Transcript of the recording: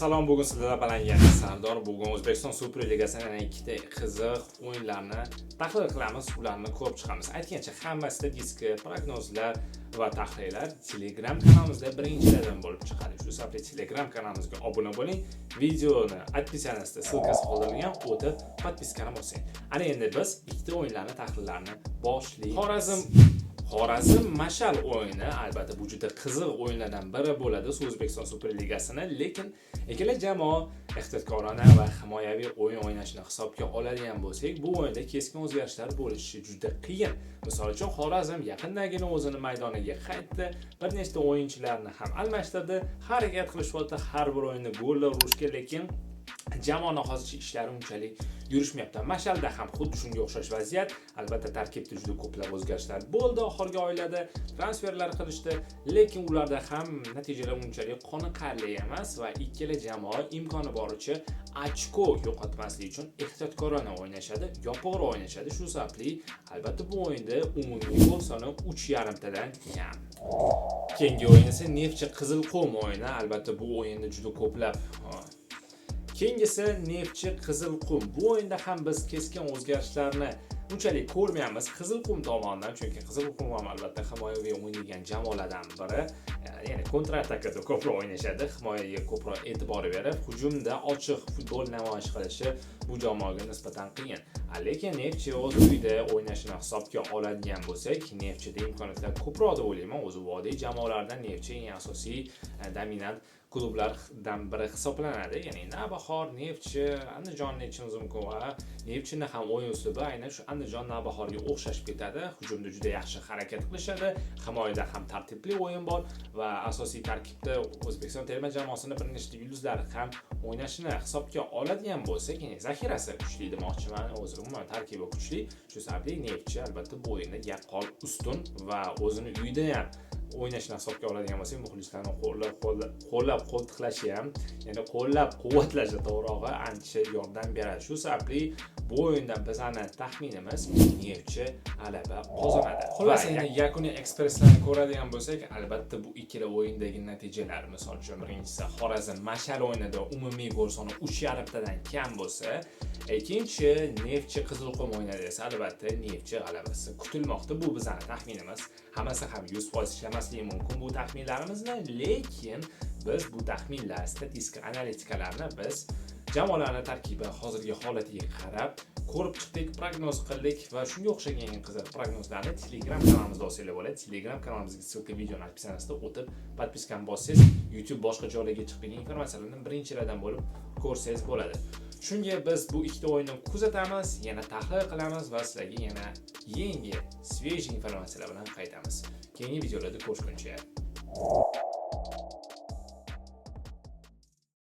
salom, bugun sizlarga balangan Sardor. Bugun O'zbekiston Superligasining ikkita qiziq o'yinlarini tahlil qilamiz, ularni ko'rib chiqamiz. Aytgancha, hammasi disk prognozlar va tahlillar Telegram kanalimizda birinchilardan bo'lib chiqadi. Shu sababli Telegram kanalimizga obuna bo'ling, videoni podpisanasida ссылкасы qoldirilgan, o'tib podpiskani bosing. Ana endi biz ikkita o'yinlarni tahlillarini boshlaymiz. Xorazm Mashal o'yini albatta bu juda qiziq o'yinlardan biri bo'ladi O'zbekiston Superligasini, lekin ikkala jamoa ehtiyotkorona va himoyaviy o'yin o'ynashni hisobga oladigan bo'lsak, bu o'yinda keskin o'zgarishlar bo'lishi juda qiyin. Misol uchun Xorazm yaqindagina o'zini maydoniga qaytdi, bir nechta o'yinchilarni ham almashtirdi, harakat qilishyapti har bir o'yinda gollar urishga, lekin jamoani hozircha ishlari unchalik yurishmayapti. Mashalda ham xuddi shunga o'xshash vaziyat. Albatta tarkibda juda ko'plab o'zgarishlar bo'ldi oxirgi oylarda, transferlar qilishdi, lekin ularda ham natijalar unchalik qoniqarli emas va ikkala jamoa imkoni boricha ochko yo'qotmaslik uchun ehtiyotkorona o'ynashadi, yopiqroq o'ynashadi. Shu sababli albatta bu o'yinda umumiy gol soni 3.5 tadan kam. Keyingi o'yin esa Neftchi Qizilqum o'yini. Albatta bu o'yinda juda ko'plab Keyingisi Neftchi Qizilqum. Bu o'yinda ham biz keskin o'zgarishlarni unchalik ko'rmayapmiz Qizilqum tomonidan, chunki Qizilqum ham albatta himoyaviy o'ynaydigan jamoalardan biri. Ya'ni kontratakada ko'proq o'ynashadi, himoyaga ko'proq e'tibor berib, hujumda ochiq futbol namoyish qilishi bu jamoaga nisbatan qiyin. Lekin Neftchi o'z uyida o'ynashini hisobga oladigan bo'lsak, Neftchida imkoniyatlar ko'proq deb o'ylayman. O'zi vodiy jamoalardan Neftchi eng asosiy dominant klublardan biri hisoblanadi. Ya'ni Navbahor, Neftchi, Andijon aytishimiz mumkin va Neftchini ham o'yin uslubi aynan shu Andijon Navbahorga o'xshashib ketadi. Hujumda juda yaxshi harakat qilishadi, himoyada ham tartibli o'yin bor va asosiy tarkibda O'zbekiston terma jamoasining bir nechta yulduzlari ham o'ynashini hisobga oladigan bo'lsak, ya'ni zaxirasi kuchli demoqchiman, o'zi umuman tarkibi kuchli. Shu sababli Neftchi albatta bu o'yinda yaqqol ustun va o'zini uyida ham o'ynashni hisobga oladigan bo'lsak, muxlislarni qo'llab-quvvatlashi ham, ya'ni qo'llab-quvvatlashi to'g'rirog'i ancha yordam beradi. Shu sababli bu o'yinda bizning taxminimiz Neftchi g'alaba qozonadi. Xullas, endi yakuniy ekspresslarni ko'radigan bo'lsak, albatta bu ikkala o'yindagi natijalar, misol uchun birinchisi Xorazm Mashal o'yinida umumiy gol soni 3.5 tadan kam bo'lsa, ikkinchi Neftchi Qizilqum o'yinida esa albatta Neftchi g'alabasi kutilmoqda. Bu bizning taxminimiz. Hammasi ham 100% ishlamasligi mumkin bu taxminlarimizni, lekin biz bu taxminlar, statistika analitikalarni biz jamoalarning tarkibi hozirgi holatiga qarab ko'rib chiqdik, prognoz qildik va shunga o'xshagan qiziq prognozlarni Telegram kanalimizda olsangiz bo'ladi. Telegram kanalimizga ссылка videoni opsiyanasida o'tib podpiskani bossangiz, YouTube boshqa joylarga chiqadigan informatsiyalarni birinchilardan bo'lib ko'rsangiz bo'ladi. Shunga biz bu ikkita o'yinni kuzatamiz, yana tahlil qilamiz va sizlarga yana yangi, svejiy informatsiyalar bilan qaytamiz. Keyingi videolarda ko'rishguncha